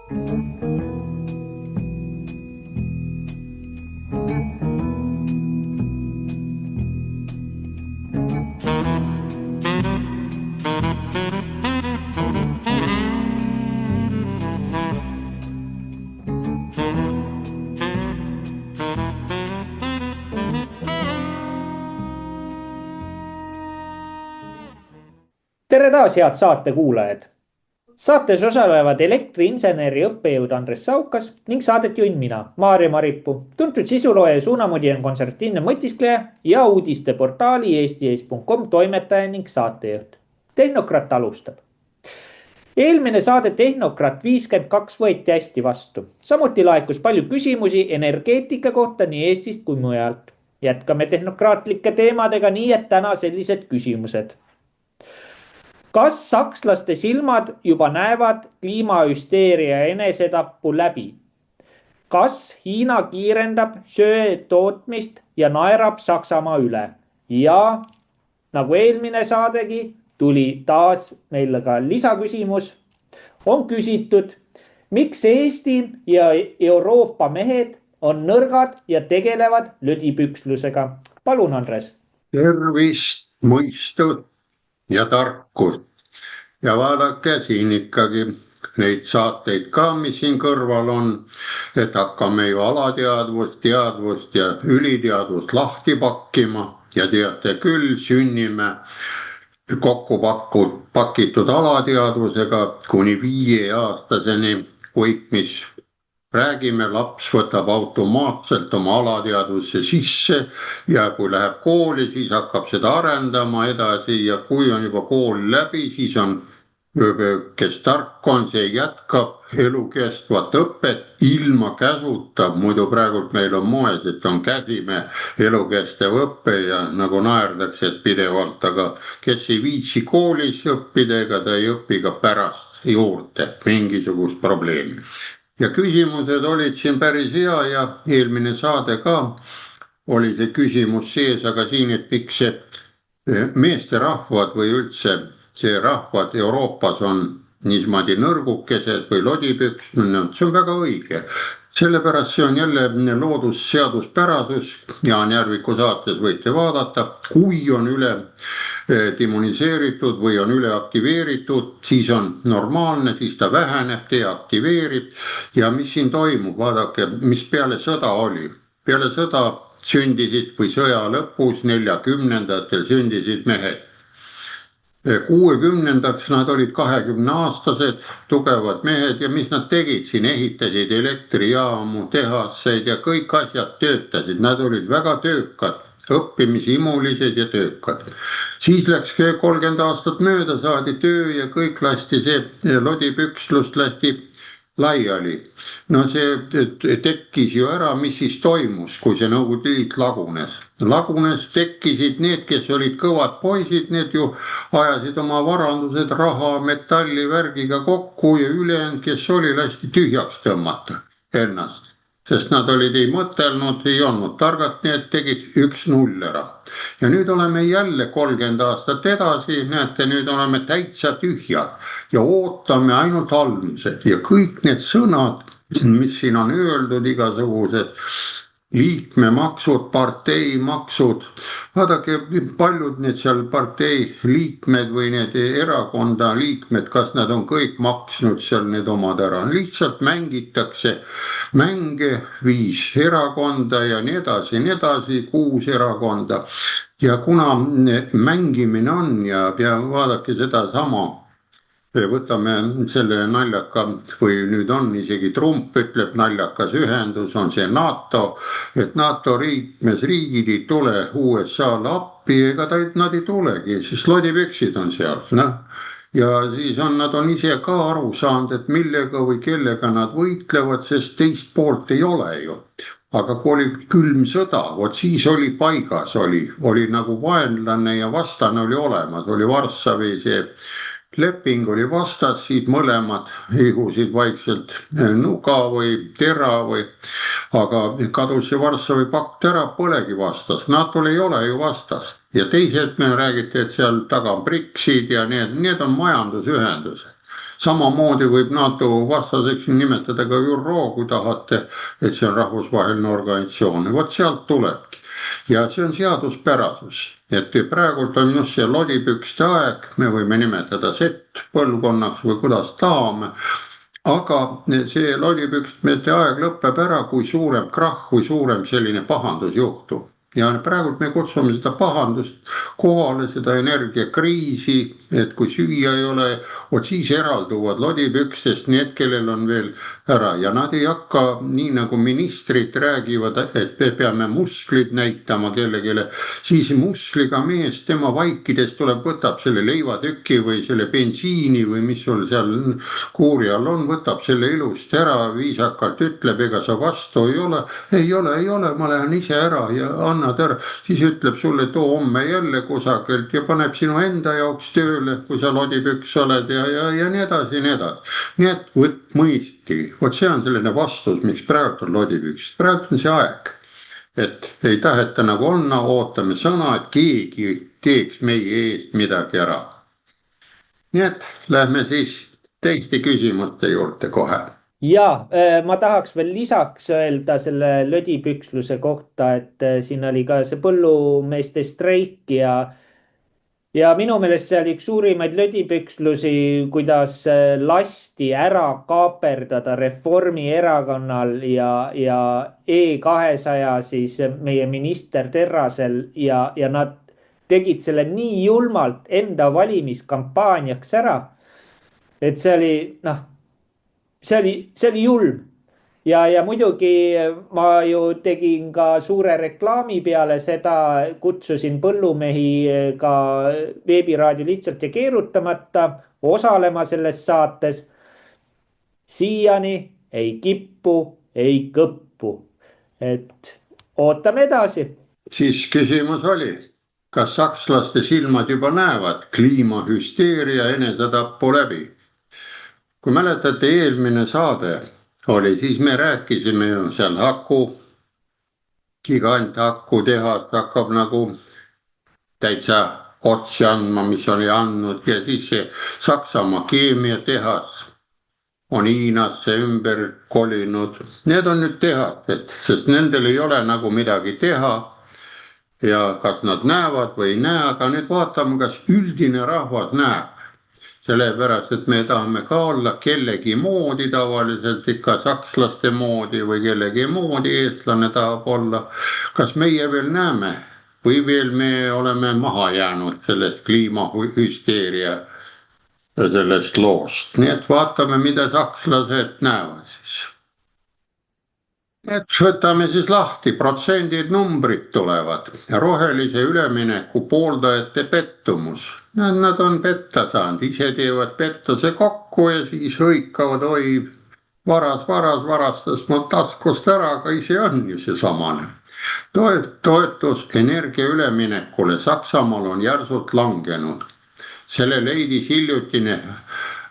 Tere taas, head saatekuulajad! Saates osalevad elektriinseneri õppejõud Andres Saukas ning saadet juhin mina, Maarja Maripuu, tuntud sisulooja ja suunamudija konservatiivne mõtiskleja ja uudisteportaali eesti.com toimetaja ning saatejuht. Tehnokrat alustab. Eelmine saade Tehnokrat 52 võeti hästi vastu. Samuti laekus palju küsimusi energeetika kohta nii Eestist kui mujalt. Jätkame tehnokraatlike teemadega nii, et täna sellised küsimused. Kas sakslaste silmad juba näevad kliimahüsteeria enesetappu läbi? Kas Hiina kiirendab söe tootmist ja naerab Saksamaa üle? Ja nagu eelmine saadegi, tuli taas meile ka lisaküsimus. On küsitud, miks Eesti ja Euroopa mehed on nõrgad ja tegelevad lödipükslusega? Palun, Andres. Tervist, mõistut ja tarkust. Ja vaadake siin ikkagi neid saateid ka, mis siin kõrval on, et hakkame ju alateadvust, teadvust ja üliteadvust lahti pakkima ja teate küll, sünnime kokku pakitud alateadvusega kuni 5-aastaseni, kõik mis räägime, laps võtab automaatselt oma alateadvusse sisse ja kui läheb kooli, siis hakkab seda arendama edasi ja kui on juba kool läbi, siis on, kes tark on, see jätkab elukestvat õpet ilma käsuta, muidu praegult meil on moes, et on käsime elukestev õpe ja nagu naerdakse pidevalt, aga kes ei viitsi koolis õppida, ega ta ei õpi ka pärast juurde mingisugust probleemi. Ja küsimused olid siin päris hea ja eelmine saade ka oli see küsimus sees, aga siin, et miks see meesterahvad või üldse see rahvad Euroopas on niismadi nõrgukesed või lodipüks, see on väga õige. Sellepärast see on jälle loodusseaduspärasus, Jaan Järviku saates võite vaadata, kui on üle demoniseeritud või on üle aktiveeritud, siis on normaalne, siis ta väheneb, deaktiveerib ja mis siin toimub, vaadake, mis peale sõda oli. Peale sõda sündisid või sõja lõpus 40-ndatel sündisid mehed. 60-ndaks nad olid 20-aastased, tugevad mehed ja mis nad tegid siin, ehitasid elektrijaamu, tehaseid ja kõik asjad töötasid, nad olid väga töökad, õppimisimulised ja töökad. Siis läks 30 aastat mööda, saadi töö ja kõik lasti see lodipükslust lasti laiali. No see tekkis ju ära, mis siis toimus, kui see Nõukogude Liit lagunes. Lagunes, tekkisid need, kes olid kõvad poisid, need ju ajasid oma varandused raha, metalli värgiga kokku ja ülejäänud, kes oli, lasti tühjaks tõmmata ennast. Sest nad olid ei mõtelnud, ei olnud targad, need tegid 1-0 ära. Ja nüüd oleme jälle 30 aastat edasi, näete, nüüd oleme täitsa tühjad ja ootame ainult almsed ja kõik need sõnad, mis siin on öeldud, igasugused liikmemaksud, parteimaksud, vaadake paljud need seal partei liikmed või need erakonda liikmed, kas nad on kõik maksnud seal need omad ära, lihtsalt mängitakse mänge, 5 erakonda ja nii edasi, 6 erakonda ja kuna mängimine on ja vaadake seda sama, võtame selle naljaka või nüüd on isegi Trump ütleb naljakas ühendus, on see NATO, et NATO liikmesriigid ei tule USA-le appi, ega nad ei tulegi, siis lodipüksid on seal, ja siis nad on ise ka aru saanud, et millega või kellega nad võitlevad, sest teist poolt ei ole ju. Aga kui oli külm sõda, siis oli paigas, oli nagu vaenlane ja vastane oli olemas, oli Varssavi see leping oli vastas, siit mõlemad ihusid vaikselt nuga või tera või, aga kadus see Varssavi pakt ära, polegi vastas, NATO-l ei ole ju vastas. ja teised me räägiti, et seal taga on BRICS-id ja need on majandusühendused. Samamoodi võib NATO vastaseks nimetada ka ÜRO, kui tahate, et see on rahvusvaheline organisatsioon. Vot sealt tulebki. Ja see on seaduspärasus, et praegult on just see lodipükste aeg, me võime nimetada Z-põlvkonnaks või kuidas tahame, aga see lodipükste aeg lõpeb ära, kui suurem krahh või suurem selline pahandus juhtub. Ja praegult me kutsume seda pahandust kohale, seda energiakriisi, et kui süüa ei ole, siis eralduvad lodipükstest need, kellel on veel ära ja nad ei hakka nii nagu ministrid räägivad, et me peame musklid näitama kellelegi, siis musliga mees tema vaikides tuleb, võtab selle leivatüki või selle bensiini või mis sul seal kuuri all on, võtab selle ilusti ära, viisakalt ütleb, ega sa vastu ei ole, ma lähen ise ära ja annad ära, siis ütleb sulle, too homme jälle kusagilt ja paneb sinu enda jaoks tööle, kui sa lodipüks oled ja nii edasi, nii edasi. Nii et võt mõistagi, vot see on selline vastus, miks praegu on lodipüks. Praegu on see aeg, et ei taheta nagu onna, ootame sõna, et keegi teeks meie eest midagi ära. Nii et lähme siis teiste küsimuste juurde kohe. Ja ma tahaks veel lisaks öelda selle lödipüksluse kohta, et siin oli ka see põllumeeste streik ja minu meelest see oli üks suurimaid lödipükslusi, kuidas lasti ära kaaperdada Reformierakonnal ja E200 siis meie minister Terrasel ja nad tegid selle nii julmalt enda valimiskampaaniaks ära, et see oli, see oli julm ja muidugi ma ju tegin ka suure reklaami peale seda, kutsusin põllumehi ka veebiraadio Lihtsalt ja Keerutamata osalema selles saates. Siiani ei kippu, ei kõppu, et ootame edasi. Siis küsimus oli, kas sakslaste silmad juba näevad kliimahüsteeria enesetappu läbi? Kui mäletate, eelmine saade oli, siis me rääkisime ju seal gigantaku tehas hakkab nagu täitsa otsi andma, mis oli andnud ja siis see Saksamaa keemiatehas on Hiinasse ümber kolinud. Need on nüüd tehased, sest nendel ei ole nagu midagi teha ja kas nad näevad või ei näe, aga nüüd vaatame, kas üldine rahvas näeb. Sellepärast, et me tahame ka olla kellegi moodi, tavaliselt ikka sakslaste moodi või kellegi moodi, eestlane tahab olla. Kas meie veel näeme või veel me oleme maha jäänud sellest kliimahüsteeria sellest loost. Nii et vaatame, mida sakslased näevad siis. Et võtame siis lahti, protsendid, numbrid tulevad. Rohelise ülemineku pooldajate pettumus. Nad on petta saanud, ise teevad pettuse kokku ja siis hõikavad, oi, varastas mul taskust ära, aga ise on ju see samane. Toetus energia üleminekule Saksamaal on järsult langenud. Selle leidis hiljutine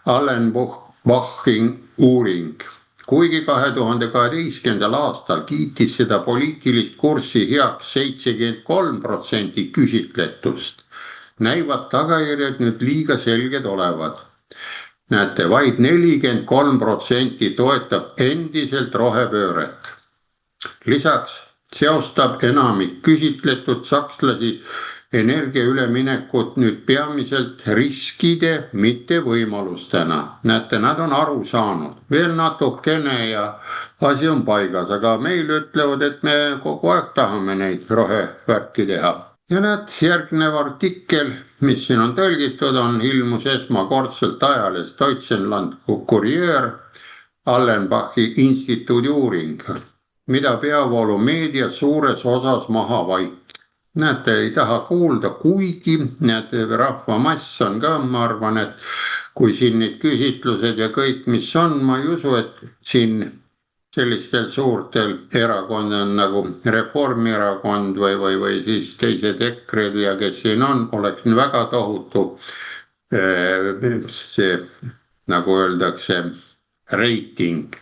Allenbachi uuring. Kuigi 2012. aastal kiitis seda poliitilist kurssi heaks 73% küsitletust, näivad tagajärjed nüüd liiga selged olevat. Näete, vaid 43% toetab endiselt rohepööret. Lisaks seostab enamik küsitletud sakslasi energia üleminekut nüüd peamiselt riskide, mitte võimalustena. Näete, nad on aru saanud, veel natukene ja asi on paigas, aga meil ütlevad, et me kogu aeg tahame neid rohevärki teha. Ja näed, järgnev artikkel, mis siin on tõlgitud, on ilmus esmakordselt ajalehes Deutschland Kurier, Allenbachi instituudi uuring, mida peavoolumeedia suures osas maha vaikib. Näete, ei taha kuulda, kuigi näete, rahvamass on ka, ma arvan, et kui siin need küsitlused ja kõik, mis on, ma ei usu, et siin sellistel suurtel erakondadel nagu Reformierakond või siis teised EKRE-d ja kes siin on, oleks väga tohutu see, nagu öeldakse, reiting.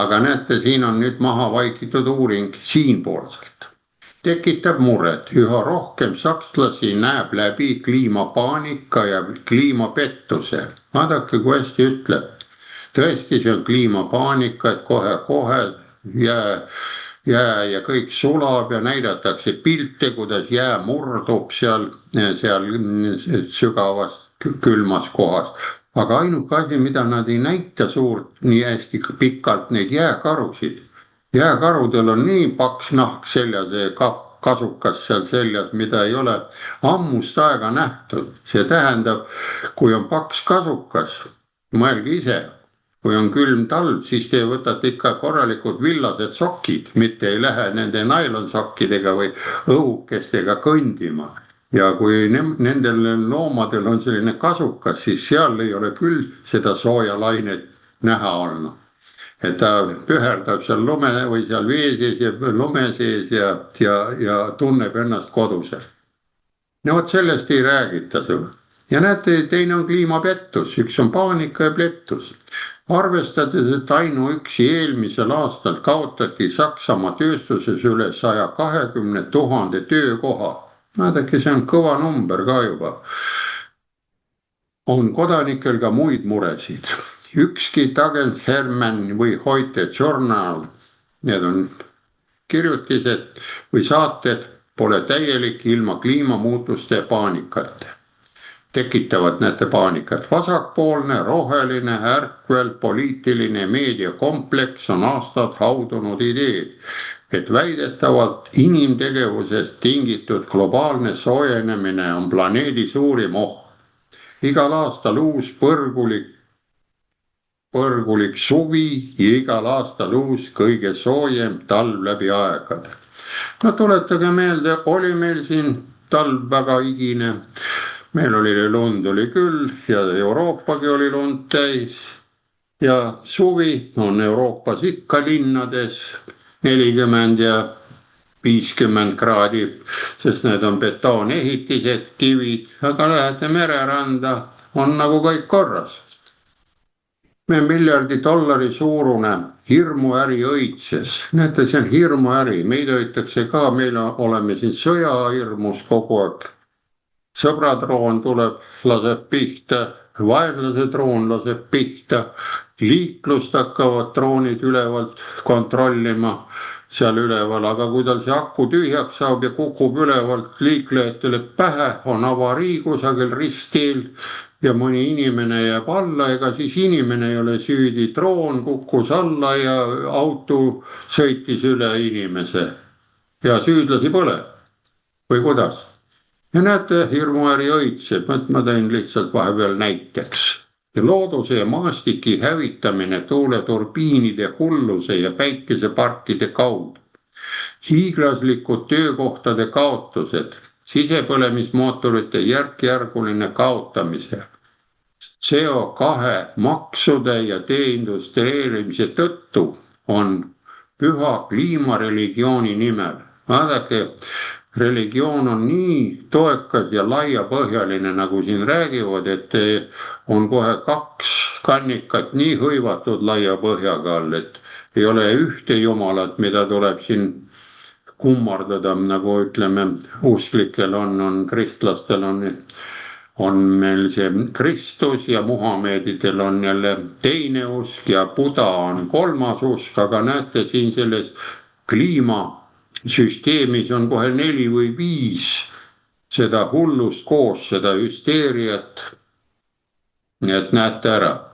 Aga näete, siin on nüüd maha vaikitud uuring siinpoolselt. tekitab muret. Üha rohkem sakslasi näeb läbi kliimapaanika ja kliimapettuse. Vaadake, kui hästi ütleb. Tõesti, see on kliimapaanika, et kohe-kohe jää ja kõik sulab ja näidatakse pilte, kuidas jää murdub seal sügavas külmas kohas. Aga ainuke asi, mida nad ei näita suurt, nii hästi pikalt, neid jääkarusid. Jääkarudel on nii paks nahk seljas ja kasukas seal seljas, mida ei ole ammust aega nähtud. See tähendab, kui on paks kasukas, mõelge ise, kui on külm talv, siis te võtate ikka korralikud villased sokid, mitte ei lähe nende nailonsokkidega või õhukestega kõndima. Ja kui nendel loomadel on selline kasukas, siis seal ei ole küll seda sooja lainet näha olnud. Et ta püherdab seal lume või seal vee sees ja lume sees ja tunneb ennast koduselt. No vot sellest ei räägita sul. Ja näete, teine on kliimapettus, üks on paanika ja pettus. Arvestades, et ainuüksi eelmisel aastal kaotati Saksamaa tööstuses üle 120 000 töökoha. Vaadake, see on kõva number ka juba. On kodanikel ka muid muresid. Ükski Tageshermann või Heute Journal, need on kirjutised või saated, pole täielik ilma kliimamuutuste paanikate. Tekitavad näete paanikat. Vasakpoolne, roheline, ärkvel, poliitiline meediakompleks on aastad haudunud ideed, et väidetavalt inimtegevusest tingitud globaalne soojenemine on planeedi suurim oht. Igal aastal uus põrgulik suvi ja igal aastal uus kõige soojem talv läbi aegade. No tuletage meelde, oli meil siin talv väga igine, meil oli lund oli küll ja Euroopagi oli lund täis ja suvi on Euroopas ikka linnades 40 ja 50 kraadi, sest need on betoonehitised, kivid, aga lähete mereranda, on nagu kõik korras. Me miljardi dollari suurune hirmuäri õitses. Näete, see on hirmuäri, meid õitakse ka, meil oleme siin sõjahirmus kogu aeg. Sõbradroon tuleb, laseb pihta, vaenlase droon laseb pihta, liiklust hakkavad droonid ülevalt kontrollima seal üleval, aga kui tal see aku tühjaks saab ja kukub ülevalt liiklejatele pähe, on avarii kusagil ristteel ja mõni inimene jääb alla, ega siis inimene ei ole süüdi, droon kukkus alla ja auto sõitis üle inimese ja süüdlasi pole. Või kuidas? Ja näete, hirmuäri õitseb, ma tõin lihtsalt vahepeal näiteks. Ja looduse ja maastiki hävitamine tuuleturbiinide hulluse ja päikeseparkide kaudu. Hiiglaslikud töökohtade kaotused, sisepõlemismootorite järk-järguline kaotamise, CO2 maksude ja deindustreerimise tõttu on püha kliimareligiooni nimel. Vaadake, religioon on nii toekas ja laiapõhjaline, nagu siin räägivad, et on kohe 2 kannikat nii hõivatud laia põhjaga all, et ei ole ühte jumalat, mida tuleb siin kummardada, nagu ütleme, usklikel on kristlastel on meil see Kristus ja Muhamedidel on jälle teine usk ja Buda on 3. usk, aga näete siin selles kliimasüsteemis on kohe 4 või 5 seda hullust koos, seda hüsteeriat. Nii et näete ära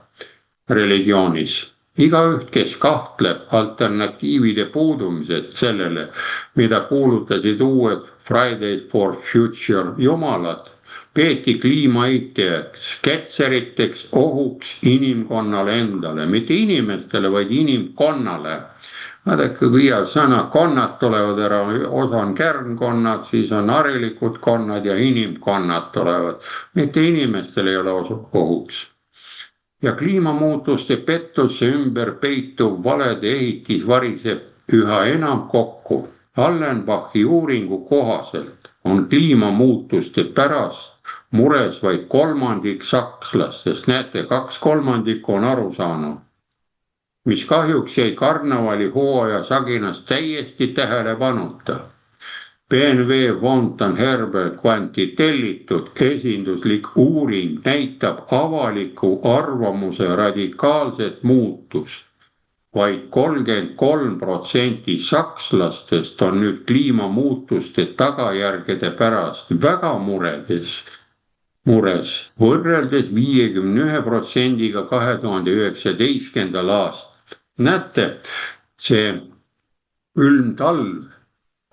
religioonis. Igaüht, kes kahtleb alternatiivide puudumised sellele, mida kuulutasid uued Fridays for Future jumalad, peeti kliimaeitajaks, ketseriteks, ohuks inimkonnale endale, mitte inimestele, vaid inimkonnale. Vaadake, kui hea sõna, konnad tulevad ära, osa on kärnkonnad, siis on harilikud konnad ja inimkonnad tulevad. Mitte inimestel ei ole ohuks. Ja kliimamuutuste pettusse ümber peituv valede ehitis variseb üha enam kokku. Allenbachi uuringu kohaselt on kliimamuutuste pärast mures vaid 1/3 sakslast, sest näete, 2/3 on aru saanud, mis kahjuks jäi karnevali hooaja saginas täiesti tähelepanuta. BNV Fontan Herbert kvanti tellitud esinduslik uuring näitab avaliku arvamuse radikaalset muutust. Vaid 33% sakslastest on nüüd kliimamuutuste tagajärgede pärast väga mures, võrreldes 51%-ga 2019. aastal. Näete, see külm talv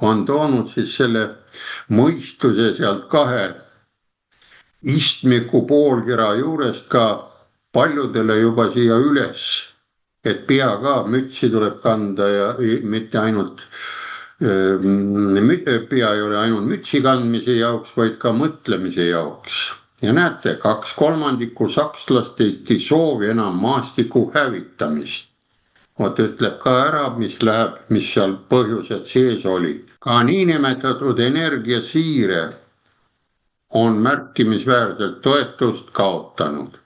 on toonud siis selle mõistuse sealt 2 istmiku poolkera juurest ka paljudele juba siia üles, et pea ka mütsi tuleb kanda ja mitte ainult, pea ei ole ainult mütsi kandmise jaoks, vaid ka mõtlemise jaoks. Ja näete, 2/3 sakslastest ei soovi enam maastiku hävitamist. Vot ütleb ka ära, mis seal põhjused sees oli. Ka niinimetatud energiasiire on märkimisväärselt toetust kaotanud.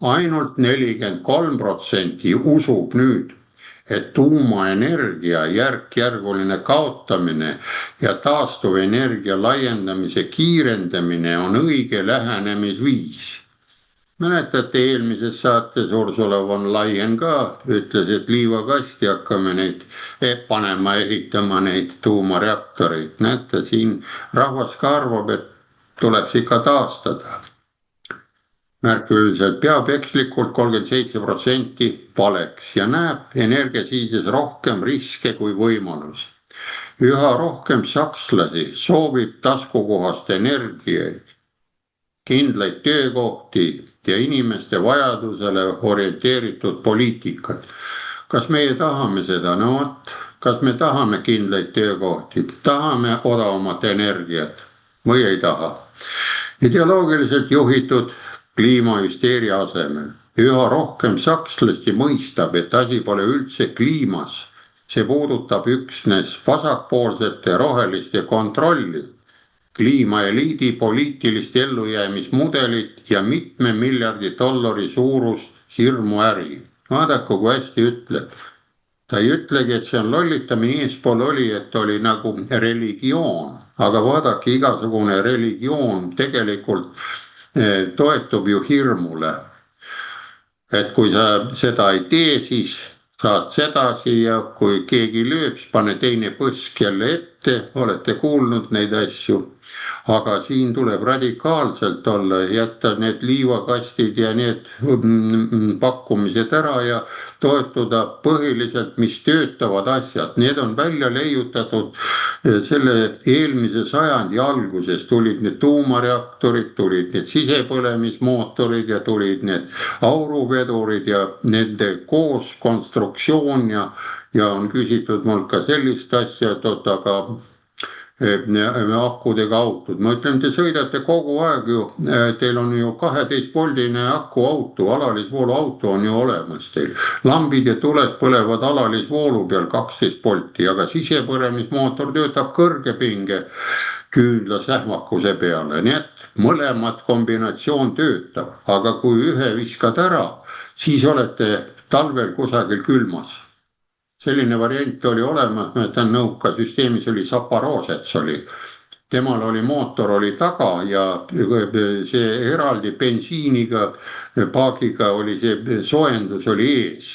Ainult 43% usub nüüd, et tuumaenergia järk-järguline kaotamine ja taastuvenergia laiendamise kiirendamine on õige lähenemisviis. Mäletate, eelmises saates Ursula von Leyen ka ütles, et liivakasti hakkame neid ehitama neid tuumareaktoreid. Näete, siin rahvas ka arvab, et tuleks ikka taastada. Märkiliselt peab ekslikult 37% valeks ja näeb energiasiides rohkem riske kui võimalus. Üha rohkem sakslasi soovib taskukohast energiaid, kindlaid töökohti ja inimeste vajadusele orienteeritud poliitikat. Kas meie tahame seda? No vot, kas me tahame kindlaid töökohti, tahame odavamat energiat või ei taha? Ideoloogiliselt juhitud kliimahüsteeria asemel. Üha rohkem sakslasi mõistab, et asi pole üldse kliimas. See puudutab üksnes vasakpoolsete roheliste kontrolli, kliimaeliidi poliitilist ellujäämismudelit ja mitme miljardi dollari suurust hirmuäri. Vaadaku, kui hästi ütleb. Ta ei ütlegi, et see on lollitamine, eespool oli, et oli nagu religioon. Aga vaadake, igasugune religioon tegelikult toetub ju hirmule. Et kui sa seda ei tee, siis saad sedasi ja kui keegi lööb, siis pane teine põsk jälle ette, olete kuulnud neid asju. Aga siin tuleb radikaalselt olla, jätta need liivakastid ja need pakkumised ära ja toetuda põhiliselt, mis töötavad asjad. Need on välja leiutatud selle eelmise sajandi alguses, tulid need tuumareaktorid, tulid need sisepõlemismootorid ja tulid need auruvedurid ja nende koos konstruktsioon ja on küsitud mul ka sellist asja, et oot, aga akudega autod. Ma ütlen, te sõidate kogu aeg ju, teil on ju 12-voldine akuauto, alalisvooluauto on ju olemas teil. Lambid ja tuled põlevad alalisvoolu peal 12 volti, aga sisepõlemismootor töötab kõrgepinge küünla sähmakuse peale. Nii et mõlemad kombinatsioon töötab, aga kui ühe viskad ära, siis olete talvel kusagil külmas. Selline variant oli olemas, ma ütlen, nõukasüsteemis oli Zaporozhets oli. Temal oli mootor oli taga ja see eraldi bensiiniga, paagiga oli see soojendus oli ees.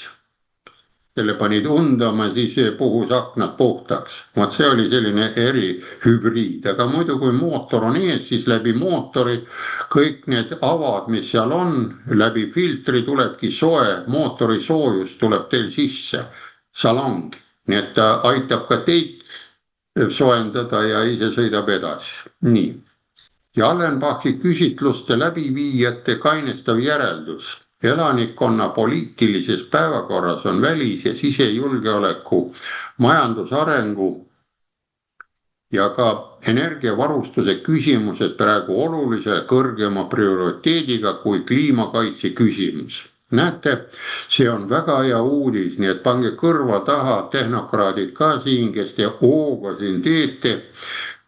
Selle panid undama, siis puhus aknad puhtaks. Vaat see oli selline erihübriid, aga muidu kui mootor on ees, siis läbi mootori kõik need avad, mis seal on, läbi filtri tulebki soe, mootori soojus tuleb teil sisse. Salong, nii et ta aitab ka teid soojendada ja ise sõidab edasi. Nii. Ja Allenbachi küsitluste läbiviijate kainestav järeldus. Elanikkonna poliitilises päevakorras on välis- ja sisejulgeoleku, majandusarengu ja ka energiavarustuse küsimused praegu olulise kõrgema prioriteediga kui kliimakaitse küsimus. Näete, see on väga hea uudis, nii et pange kõrva taha tehnokraadid ka siin, kes te hooga siin teete.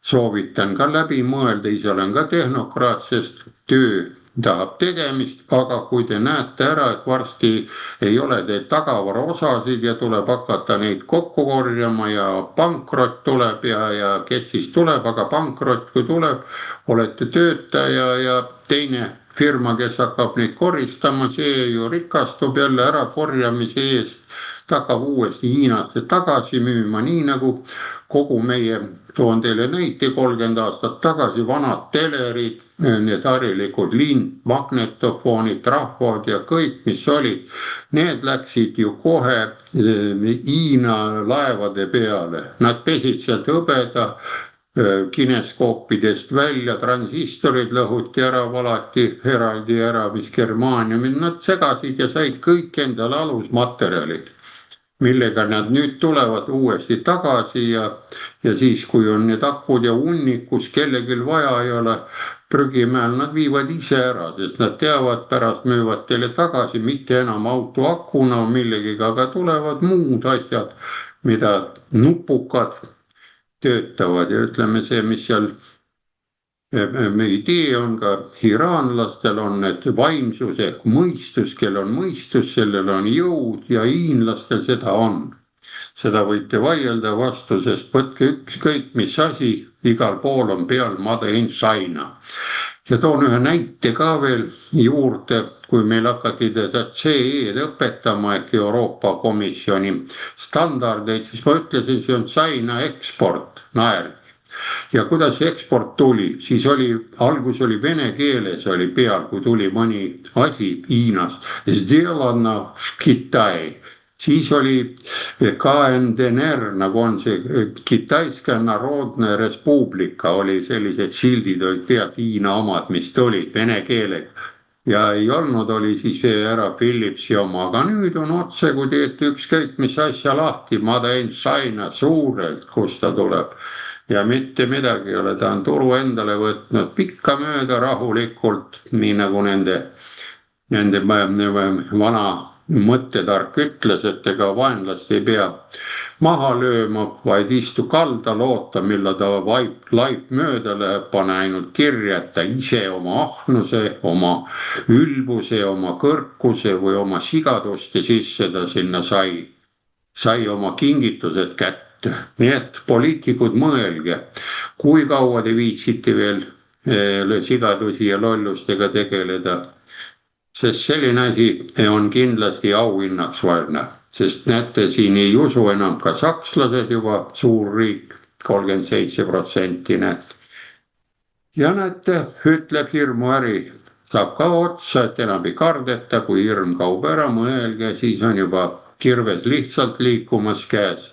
Soovitan ka läbi mõelda, ise olen ka tehnokraat, sest töö tahab tegemist, aga kui te näete ära, et varsti ei ole teil tagavaraosasid ja tuleb hakata neid kokku korjama ja pankrot tuleb ja kes siis tuleb, aga pankrot kui tuleb, olete töötaja ja teine firma, kes hakkab neid koristama, see ju rikastub jälle ärakorjamise eest, ta hakkab uuesti Hiinasse tagasi müüma, nii nagu kogu meie, toon teile näite, 30 aastat tagasi vanad telerid, need harilikud magnetofoonid, trahvod ja kõik, mis olid, need läksid ju kohe Hiina laevade peale, nad pesid sealt hõbeda kineskoopidest välja, transistorid lõhuti ära, valati eraldi ära, mis germaaniumid, nad segasid ja said kõik endale alusmaterjalid, millega nad nüüd tulevad uuesti tagasi ja siis, kui on need akud ja hunnikus, kellelgi vaja ei ole, prügimäel nad viivad ise ära, sest nad teavad, pärast müüvad teile tagasi, mitte enam auto akuna millegiga, aga tulevad muud asjad, mida nupukad töötavad ja ütleme see, mis seal idee on ka iraanlastel on need vaimsus ehk mõistus, kel on mõistus, sellel on jõud ja hiinlastel seda on. Seda võite vaielda vastu, sest võtke ükskõik mis asi, igal pool on peal Made in China. Ja toon ühe näite ka veel juurde, kui meil hakati teda CE-d õpetama ehk Euroopa Komisjoni standardeid, siis ma ütlesin, see on China eksport, naergi. Ja kuidas eksport tuli, siis algus oli vene keeles oli peal, kui tuli mõni asi Hiinast, сделано в Китае. Siis oli KNDR, nagu on see Kitaiska Narodne Respublika, oli sellised sildid, olid pealt Hiina omad, mis tulid vene keelega. Ja ei olnud, oli siis ära Philipsi oma, aga nüüd on otse, kui teete ükskõik mis asja lahti, Made in China suurelt, kust ta tuleb. Ja mitte midagi ei ole, ta on turu endale võtnud pikkamööda rahulikult, nii nagu nende vana mõttetark ütles, et ega vaenlast ei pea maha lööma, vaid istu kalda, loota, millal ta laip mööda läheb, pane ainult kirja, et ta ise oma ahnuse, oma ülbuse, oma kõrkuse või oma sigaduste sisse ta sinna sai oma kingitused kätte. Nii et poliitikud mõelge, kui kaua te viitsite veel sigadusi ja lollustega tegeleda, sest selline asi on kindlasti auhinnaks väärne, sest näete, siin ei usu enam ka sakslased juba, suur riik, 37% näed. Ja näete, ütleb hirmuäri, saab ka otsa, et enam ei kardeta, kui hirm kaob ära, mõelge, siis on juba kirves lihtsalt liikumas käes.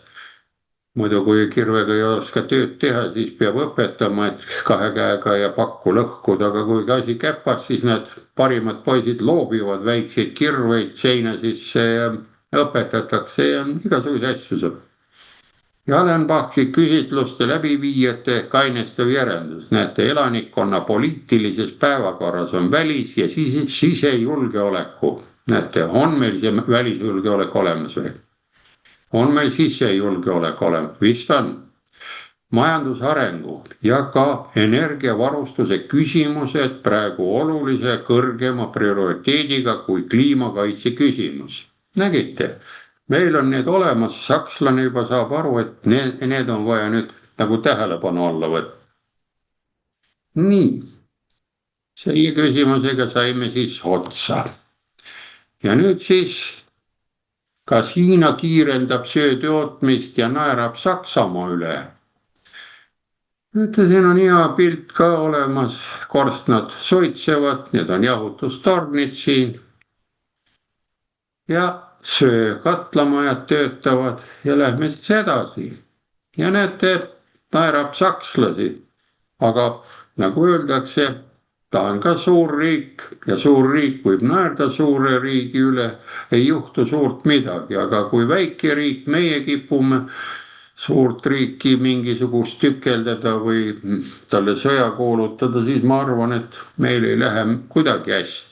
Muidu kui kirvega ei oska tööd teha, siis peab õpetama, et kahe käega ja pakku lõhkuda, aga kui asi käpas, siis need parimad poisid loobivad väikseid kirveid seina sisse ja õpetatakse ja igasuguse asju. Jalenbachi küsitluste läbiviijate kainestav järeldus. Näete, elanikkonna poliitilises päevakorras on välis- ja sisejulgeoleku. Näete, on meil see välisjulgeolek olemas või? On meil sisejulgeolek olemas, vist on. Majandusarengu ja ka energiavarustuse küsimused praegu olulise kõrgema prioriteediga kui kliimakaitse küsimus. Nägite, meil on need olemas, sakslane juba saab aru, et need on vaja nüüd nagu tähelepanu alla võtta. Nii, selle küsimusega saime siis otsa. Ja nüüd siis kas Hiina kiirendab söötootmist ja naerab Saksamaa üle? Siin on hea pilt ka olemas, korstnad suitsevad, need on jahutustornid siin. Ja söökatlamajad töötavad ja lähme siis edasi. Ja näete, naerab sakslasi, aga nagu öeldakse, ta on ka suur riik ja suur riik võib naerda suure riigi üle, ei juhtu suurt midagi, aga kui väike riik, meie kipume suurt riiki mingisugust tükeldada või talle sõja kuulutada, siis ma arvan, et meil ei lähe kuidagi hästi.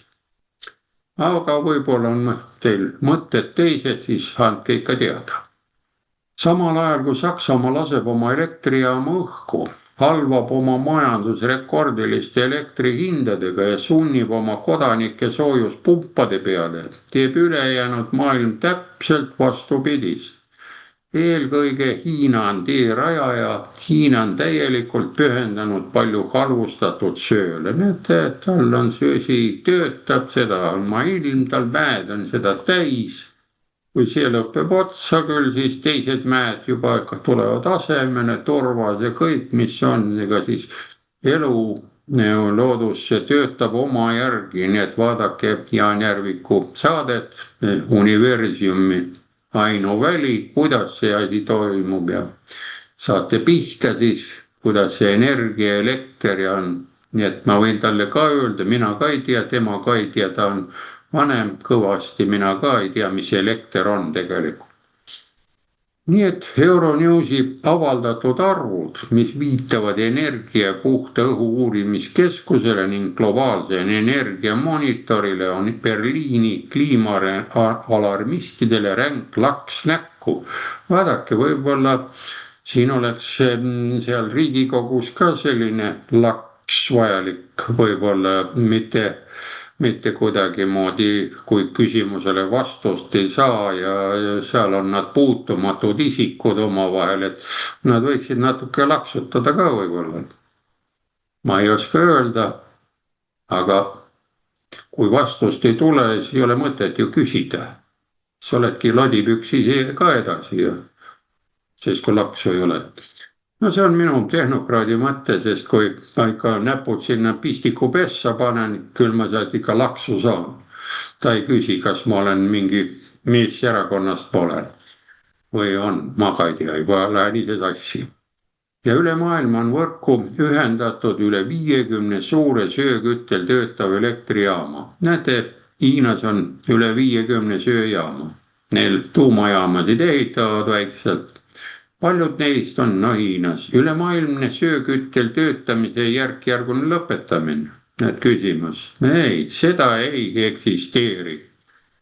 Aga võib-olla on teil mõtted teised, siis andke ikka teada. Samal ajal, kui Saksamaa laseb oma elektrijaama õhku, halvab oma majandus rekordiliste elektrihindadega ja sunnib oma kodanikke soojuspumpade peale, teeb ülejäänud maailm täpselt vastupidist. Eelkõige Hiina on teerajaja, Hiina on täielikult pühendanud palju halvustatud sööle. Näete, et tal on söösi, töötab, seda on ilm, tal mäed on seda täis. Kui see lõpeb otsa küll, siis teised mäed juba tulevad asemele, Torvas ja kõik, mis on, ega siis elu loodusse töötab oma järgi, nii et vaadake Jaan Järviku saadet Universumi Ainuväli, kuidas see asi toimub ja saate pihta siis, kuidas see energia, elekter ja on. Nii et ma võin talle ka öelda, mina ka ei tea, tema ka ei tea, ta on vanem kõvasti, mina ka ei tea, mis elekter on tegelikult. Nii et Euronewsi avaldatud arvud, mis viitavad energia puhta õhu uurimiskeskusele ning globaalse energia monitorile, on Berliini kliimaalarmistidele ränk laks näkku. Vaadake, võib-olla siin oleks seal Riigikogus ka selline laks vajalik, võib-olla mitte kuidagimoodi, kui küsimusele vastust ei saa ja seal on nad puutumatud isikud omavahel, et nad võiksid natuke laksutada ka võib-olla. Ma ei oska öelda, aga kui vastust ei tule, siis ei ole mõtet ju küsida. Sa oledki lodipüksi ka edasi, sest kui laksu ei ole. No see on minu tehnokraadi mõte, sest kui ma ikka näpud sinna pistiku pessa panen, küll ma sealt ikka laksu saan. Ta ei küsi, kas ma olen mis erakonnast ma olen või on, ma ka ei tea, juba lähen ise sassi. Ja üle maailma on võrku ühendatud üle 50 suure sööküttel töötav elektrijaama. Näete, Hiinas on üle 50 sööjaama. Neil tuumajaamasid ehitavad väikselt. Paljud neist on Hiinas. Ülemaailmne sööküttel töötamise järk-järgune lõpetamine. Need küsimus. Ei, seda ei eksisteeri.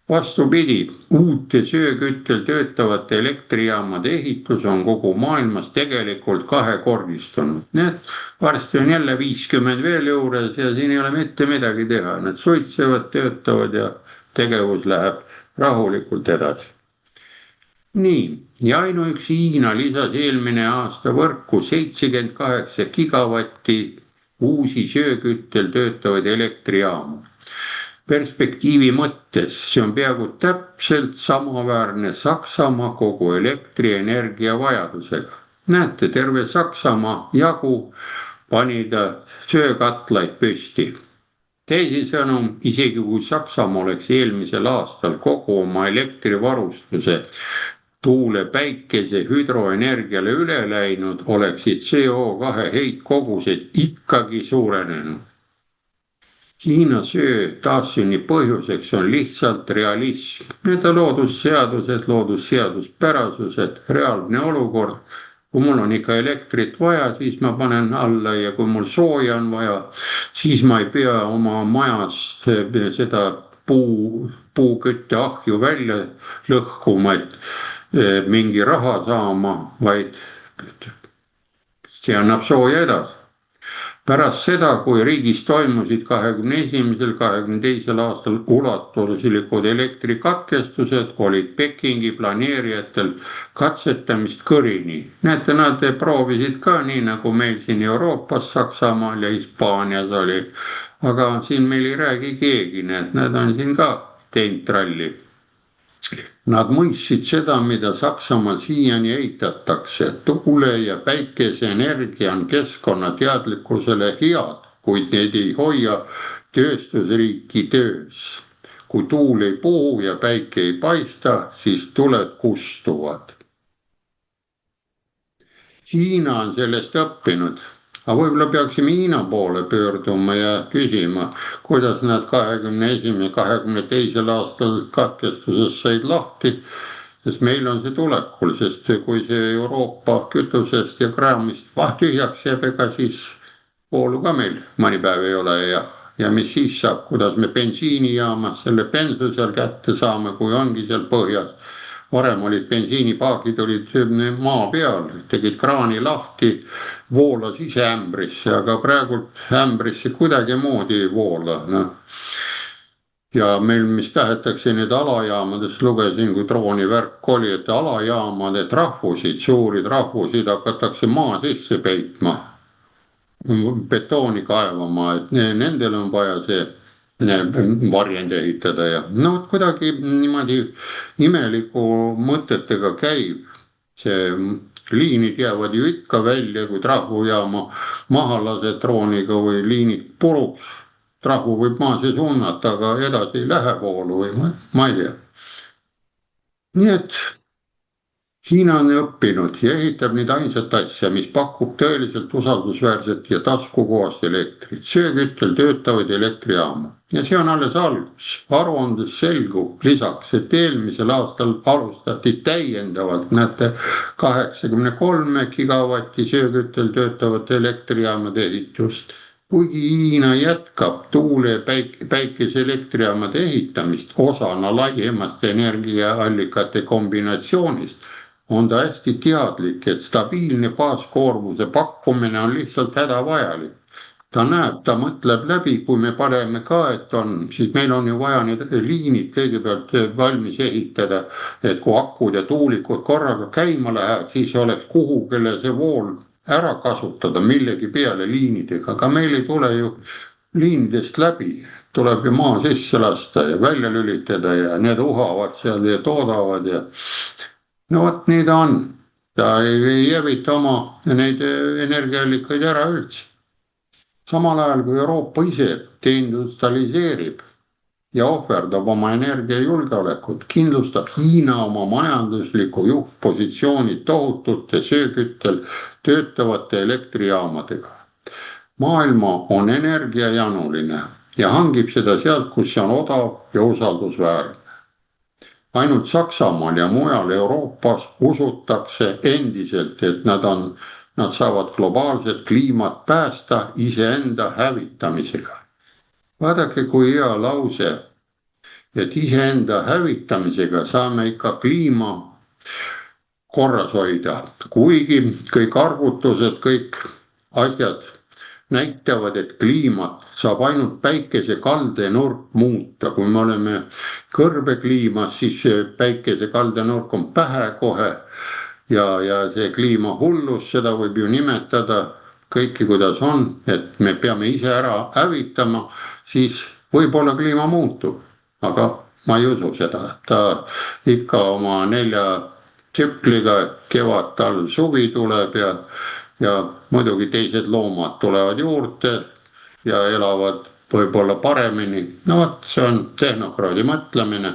Vastupidi, uute sööküttel töötavate elektrijaamade ehitus on kogu maailmas tegelikult kahekordistunud. Need varsti on jälle 50 veel juures ja siin ei ole mitte midagi teha. Need suitsevad, töötavad ja tegevus läheb rahulikult edasi. Nii, ja ainuüksi Hiina lisas eelmine aasta võrku 78 gigavatti uusi sööküttel töötavaid elektrijaamu. Perspektiivi mõttes see on peaaegu täpselt samaväärne Saksamaa kogu elektrienergia vajadusega. Näete, terve Saksamaa jagu pani ta söökatlaid püsti. Teisisõnu, isegi kui Saksamaa oleks eelmisel aastal kogu oma elektrivarustuse tuule, päikese, hüdroenergiale üle läinud, oleksid CO2 heitkogused ikkagi suurenenud. Hiina söö taassünni põhjuseks on lihtsalt realism. Need on loodusseadused, loodusseaduspärasused, reaalne olukord. Kui mul on ikka elektrit vaja, siis ma panen alla ja kui mul sooja on vaja, siis ma ei pea oma majast seda puukütteahju välja lõhkuma, et mingi raha saama, vaid see annab sooja edasi. Pärast seda, kui riigis toimusid 21.–22. aastal ulatuslikud elektrikatkestused, olid Pekingi planeerijatel katsetamist kõrini. Näete, nad proovisid ka nii nagu meil siin Euroopas, Saksamaal ja Hispaanias oli. Aga siin meil ei räägi keegi, need on siin ka teinud tralli. Nad mõistsid seda, mida Saksamaal siiani eitatakse. Tuule- ja päikeseenergia on keskkonnateadlikkusele head, kuid need ei hoia tööstusriiki töös. Kui tuul ei puhu ja päike ei paista, siis tuled kustuvad. Hiina on sellest õppinud. Aga võib-olla peaksime Hiina poole pöörduma ja küsima, kuidas nad 21. ja 22. aastal katkestusest said lahti, sest meil on see tulekul, sest kui see Euroopa kütusest ja kraamist tühjaks jääb, ega siis voolu ka meil mõni päev ei ole ja mis siis saab, kuidas me bensiinijaamas selle bensu seal kätte saame, kui ongi seal põhjas varem olid bensiinipaagid olid maa peal, tegid kraani lahti, voolas ise ämbrisse, aga praegu ämbrisse kuidagimoodi ei voola, noh. Ja meil, mis tahetakse nüüd alajaamades, lugesin, kui droonivärk oli, et alajaamade trahvusid, suuri trahvusid hakatakse maa sisse peitma, betooni kaevama, et nendel on vaja see varjend ehitada ja no kuidagi niimoodi imeliku mõtetega käib. See liinid jäävad ju ikka välja, kui trahvujaama maha lased drooniga või liinid puruks. Trahvu võib maase suunata, aga edasi ei lähe voolu või ma ei tea. Nii et Hiina on õppinud ja ehitab nüüd ainsat asja, mis pakub tõeliselt usaldusväärset ja taskukohast elektrit. Sööküttel töötavaid elektrijaamu. Ja see on alles algus. Aruandes selgub lisaks, et eelmisel aastal alustati täiendavalt 83 gigavatti sööküttel töötavate elektrijaamade ehitust. Kuigi Hiina jätkab tuule- ja päikeseelektrijaamade ehitamist osana laiemast energiaallikate kombinatsioonist, on ta hästi teadlik, et stabiilne baaskoormuse pakkumine on lihtsalt hädavajalik. Ta näeb, ta mõtleb läbi, kui me paneme ka, et on, siis meil on ju vaja need liinid kõigepealt valmis ehitada, et kui akud ja tuulikud korraga käima lähevad, siis oleks kuhugile see vool ära kasutada millegi peale liinidega, aga meil ei tule ju liinidest läbi, tuleb ju maa sisse lasta ja välja lülitada ja need uhavad seal ja toodavad ja no vot nii ta on. Ta ei jävita oma neid energiaallikaid ära üldse. Samal ajal kui Euroopa ise deindustrialiseerib ja ohverdab oma energiajulgeolekut, kindlustab Hiina oma majandusliku juhtpositsiooni tohutute sööküttel töötavate elektrijaamadega. Maailma on energiajanuline ja hangib seda sealt, kus see on odav ja usaldusväärne. Ainult Saksamaal ja mujal Euroopas usutakse endiselt, et nad saavad globaalset kliimat päästa iseenda hävitamisega. Vaadake, kui hea lause, et iseenda hävitamisega saame ikka kliima korras hoida, kuigi kõik arvutused, kõik asjad näitavad, et kliimat saab ainult päikese kaldenurk muuta. Kui me oleme kõrbekliimas, siis päikese kaldenurk on pähe kohe ja see kliimahullus, seda võib ju nimetada kõiki, kuidas on, et me peame ise ära hävitama, siis võib-olla kliima muutub, aga ma ei usu seda. Ta ikka oma 4 tsükliga kevad, talv, suvi tuleb ja muidugi teised loomad tulevad juurde ja elavad võib-olla paremini. No vot, see on tehnokraadi mõtlemine,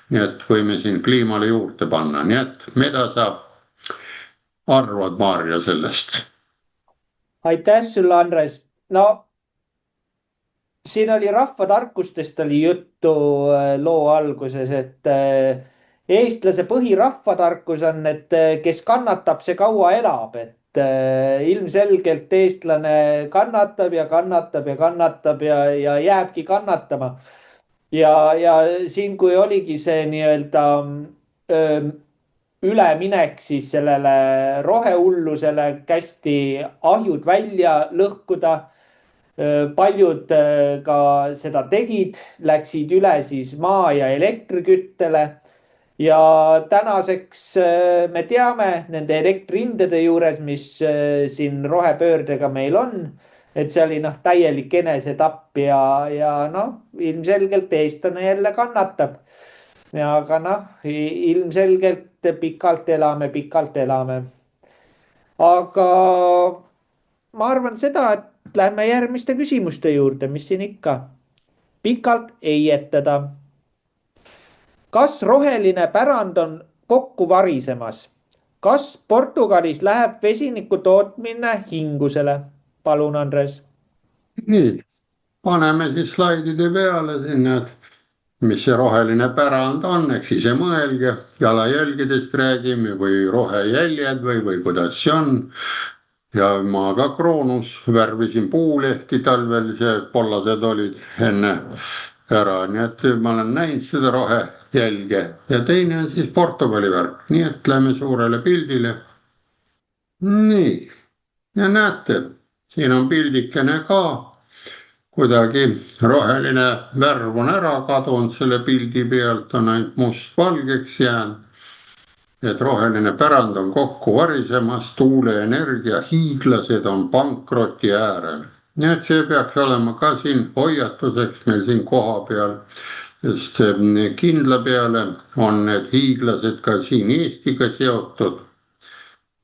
nii et võime siin kliimale juurde panna. Nii et mida sa arvad, Maarja, sellest? Aitäh sulle, Andres. No siin oli rahvatarkustest oli juttu loo alguses, et eestlase põhirahvatarkus on, et kes kannatab, see kaua elab, et ilmselgelt eestlane kannatab ja kannatab ja kannatab ja jääbki kannatama. Ja siin, kui oligi see nii-öelda üleminek siis sellele rohehullusele, kästi ahjud välja lõhkuda. Paljud ka seda tegid, läksid üle siis maa- ja elektriküttele. Ja tänaseks me teame nende elektrihindade juures, mis siin rohepöördega meil on, et see oli täielik enesetapp ja ilmselgelt eestlane jälle kannatab. Aga ilmselgelt pikalt elame. Aga ma arvan seda, et lähme järgmiste küsimuste juurde, mis siin ikka pikalt ei jätada. Kas roheline pärand on kokku varisemas? Kas Portugalis läheb vesiniku tootmine hingusele? Palun, Andres. Nii, paneme siis slaidide peale sinna, mis see roheline pärand on, eks ise mõelge, jalajälgedest räägime või rohejäljed või kuidas see on. Ja ma ka Kroonus värvisin puulehti talvel, see pollased olid enne ära, nii et ma olen näinud seda rohejälge ja teine on siis Portugali värk, nii et lähme suurele pildile. nii, ja näete, siin on pildikene ka, kuidagi roheline värv on ära kadunud selle pildi pealt, on ainult mustvalgeks jäänud. Et roheline pärand on kokku varisemas, tuuleenergia hiiglased on pankroti äärel. Nii et see peaks olema ka siin hoiatuseks meil siin koha peal, sest kindla peale on need hiiglased ka siin Eestiga seotud.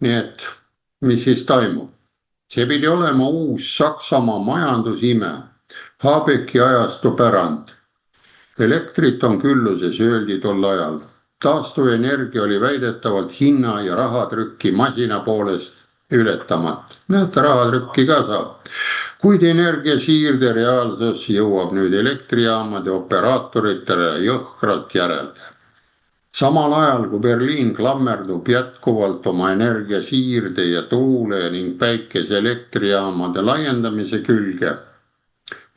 Nii et mis siis toimub? See pidi olema uus Saksamaa majandusime, Habecki ajastu pärand. Elektrit on külluses, öeldi tol ajal. Taastuvenergia oli väidetavalt hinna ja rahatrükki masina poolest ületamatu. Näete, rahatrükki ka saab. Kuid energiasiirde reaalsus jõuab nüüd elektrijaamade operaatoritele jõhkralt järelde. Samal ajal, kui Berliin klammerdub jätkuvalt oma energiasiirde ja tuule ning päikese elektrijaamade laiendamise külge,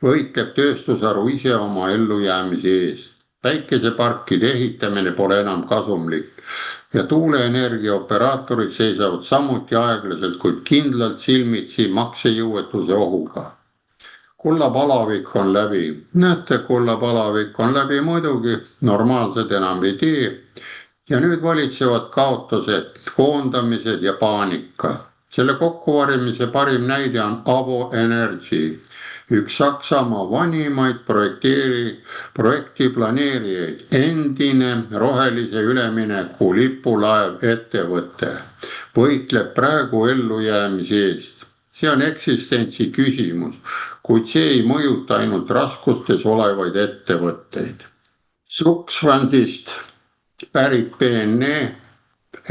võitleb tööstusharu ise oma ellujäämise eest. Päikeseparkide ehitamine pole enam kasumlik ja tuuleenergia operaatorid seisavad samuti aeglaselt, kuid kindlalt silmitsi maksejõuetuse ohuga. Kullapalavik on läbi. Näete, kullapalavik on läbi muidugi, normaalsed enam ei tee. Ja nüüd valitsevad kaotused, koondamised ja paanika. Selle kokkuvarimise parim näide on Avo Energy, üks Saksamaa vanimaid projekti planeerijaid, endine rohelise ülemineku lipulaev ettevõte, võitleb praegu ellujäämise eest. See on eksistentsi küsimus, kuid see ei mõjuta ainult raskustes olevaid ettevõtteid. Suksvandist pärit BNE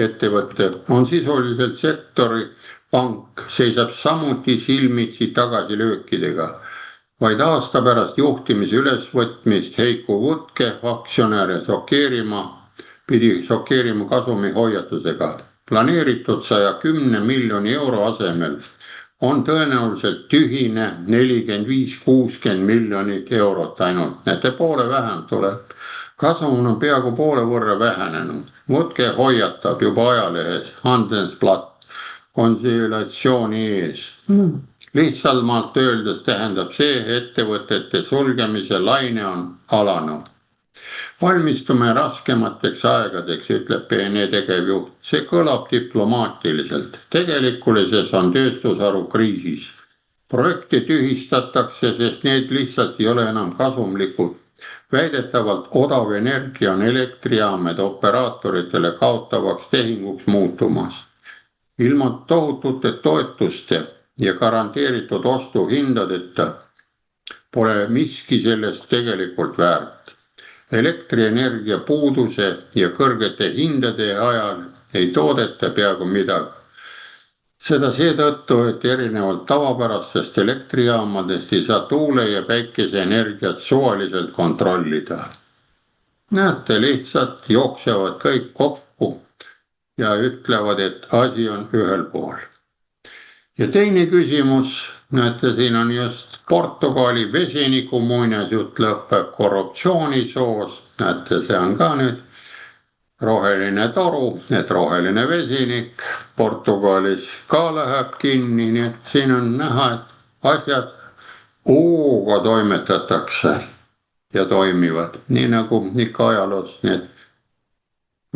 ettevõte on sisuliselt sektori pank, seisab samuti silmitsi tagasilöökidega. Vaid aasta pärast juhtimise ülesvõtmist Heiko Vutke aktsionäre pidi šokeerima kasumi hoiatusega. Planeeritud 110 miljoni euro asemel on tõenäoliselt tühine 45-60 miljonit eurot ainult. Näete, poole vähem tuleb. Kasum on peaaegu poole võrra vähenenud. Vutke hoiatab juba ajalehes Handelsblatt konsultatsiooni ees. Lihtsalt öeldes tähendab see, ettevõtete sulgemise laine on alanud. Valmistume raskemateks aegadeks, ütleb BNE tegevjuht. See kõlab diplomaatiliselt. Tegelikkuses on tööstusharu kriisis. Projekte tühistatakse, sest need lihtsalt ei ole enam kasumlikud. Väidetavalt odav energia on elektrijaamade operaatoritele kaotavaks tehinguks muutumas. Ilma tohutute toetuste ja garanteeritud ostuhindadeta pole miski sellest tegelikult väärt. Elektrienergia puuduse ja kõrgete hindade ajal ei toodeta peaaegu midagi. Seda seetõttu, et erinevalt tavapärastest elektrijaamadest ei saa tuule- ja päikeseenergiat suvaliselt kontrollida. Näete, lihtsalt jooksevad kõik kokku ja ütlevad, et asi on ühel pool. Ja teine küsimus, näete, siin on just Portugali vesiniku muinasjutt lõpeb korruptsioonisoos. Näete, see on ka nüüd roheline toru, et roheline vesinik Portugalis ka läheb kinni, nii et siin on näha, et asjad hooga toimetatakse ja toimivad, nii nagu ikka ajaloos need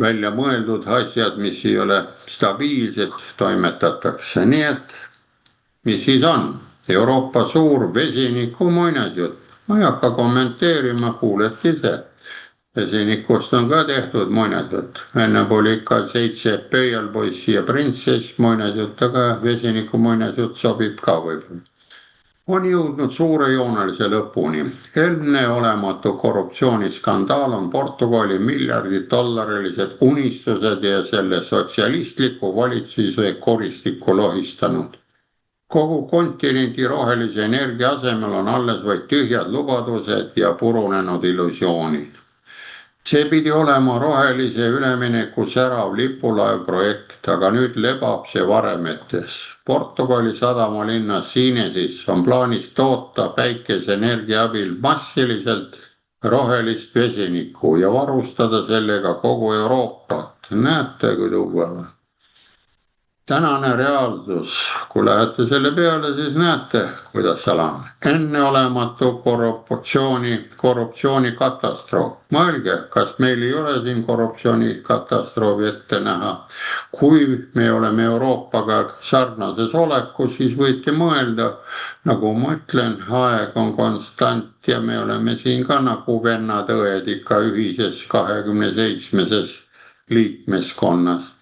välja mõeldud asjad, mis ei ole stabiilsed, toimetatakse. Nii et mis siis on? Euroopa suur vesiniku muinasjutt. Ma ei hakka kommenteerima, kuulete ise. Vesinikust on ka tehtud muinasjutt. Enne oli ikka 7 pöialpoissi ja printsess muinasjutt, aga vesiniku muinasjutt sobib ka võib-olla. On jõudnud suurejoonelise lõpuni. Enneolematu korruptsiooniskandaal on Portugali $1 unistused ja selle sotsialistliku valitsuse koristikku lohistanud. Kogu kontinendi rohelise energia asemel on alles vaid tühjad lubadused ja purunenud illusioonid. See pidi olema rohelise ülemineku särav lipulaev projekt, aga nüüd lebab see varemetes. Portugali sadamalinnas Sinesis on plaanis toota päikeseenergia abil massiliselt rohelist vesinikku ja varustada sellega kogu Euroopat. Näete, kui tugev. Tänane reaalsus, kui lähete selle peale, siis näete, kuidas seal on. Enneolematu korruptsioonikatastroof. Mõelge, kas meil ei ole siin korruptsioonikatastroofi ette näha. Kui me oleme Euroopaga sarnases olekus, siis võite mõelda, nagu ma ütlen, aeg on konstant ja me oleme siin ka nagu vennad-õed ikka ühises 27 liikmeskonnas.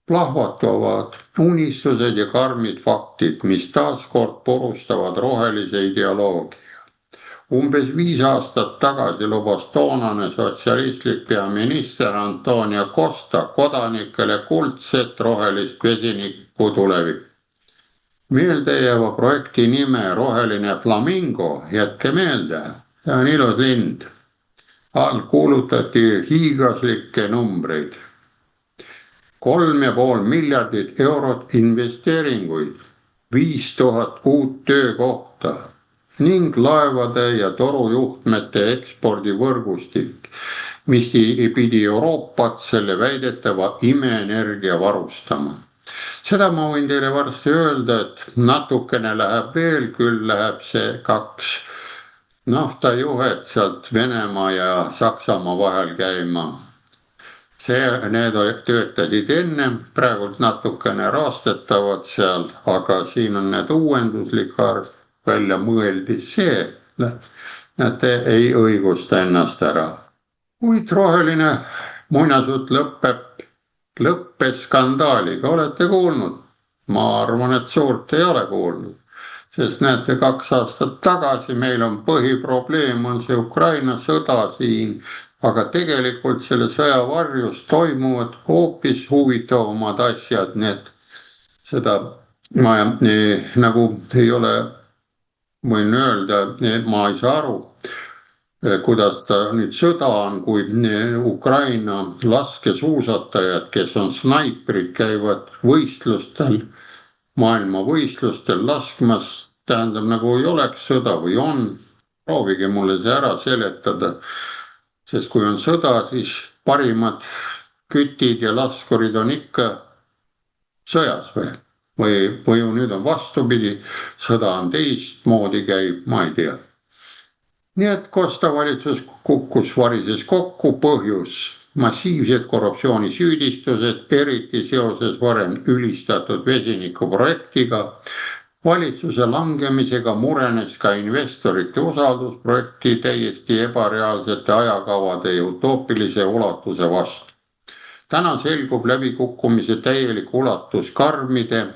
Plahvatavad unistused ja karmid faktid, mis taaskord purustavad rohelise ideoloogia. Umbes 5 aastat tagasi lubas toonane sotsialistlik peaminister Antonio Costa kodanikele kuldset rohelist vesiniku tulevikku. Meeldejääva projekti nime Roheline Flamingo, jätke meelde, see on ilus lind. All kuulutati hiiglaslikke numbreid. 3,5 miljardit eurot investeeringuid, 5000 uut töökohta ning laevade ja torujuhtmete ekspordivõrgustik, mis pidi Euroopat selle väidetava imeenergia varustama. Seda ma võin teile varsti öelda, et natukene läheb veel, küll läheb see 2 naftajuhet sealt Venemaa ja Saksamaa vahel käima. Need töötasid enne, praegult natukene raastetavad seal, aga siin on need uuenduslik arv välja mõeldis see, nad ei õigusta ennast ära. Kuid roheline muinasjutt lõppes skandaaliga, olete kuulnud? Ma arvan, et suurt ei ole kuulnud, sest näete, 2 aastat tagasi meil on põhiprobleem, on see Ukraina sõda siin, aga tegelikult selle sõja varjus toimuvad hoopis huvitavamad asjad, need seda ma nagu ei ole, võin öelda, ma ei saa aru, kuidas ta nüüd sõda on, kui Ukraina laskesuusatajad, kes on snaiprid, käivad võistlustel, maailmavõistlustel laskmas, tähendab nagu ei oleks sõda või on, proovige mulle see ära seletada. Sest kui on sõda, siis parimad kütid ja laskurid on ikka sõjas või nüüd on vastupidi, sõda on teistmoodi käib, ma ei tea. Nii et Costa valitsus varises kokku, põhjus massiivsed korruptsioonisüüdistused, eriti seoses varem ülistatud vesinikuprojektiga. Valitsuse langemisega murenes ka investorite usaldus projekti täiesti ebareaalsete ajakavade ja utoopilise ulatuse vastu. Täna selgub läbikukkumise täielik ulatus karmide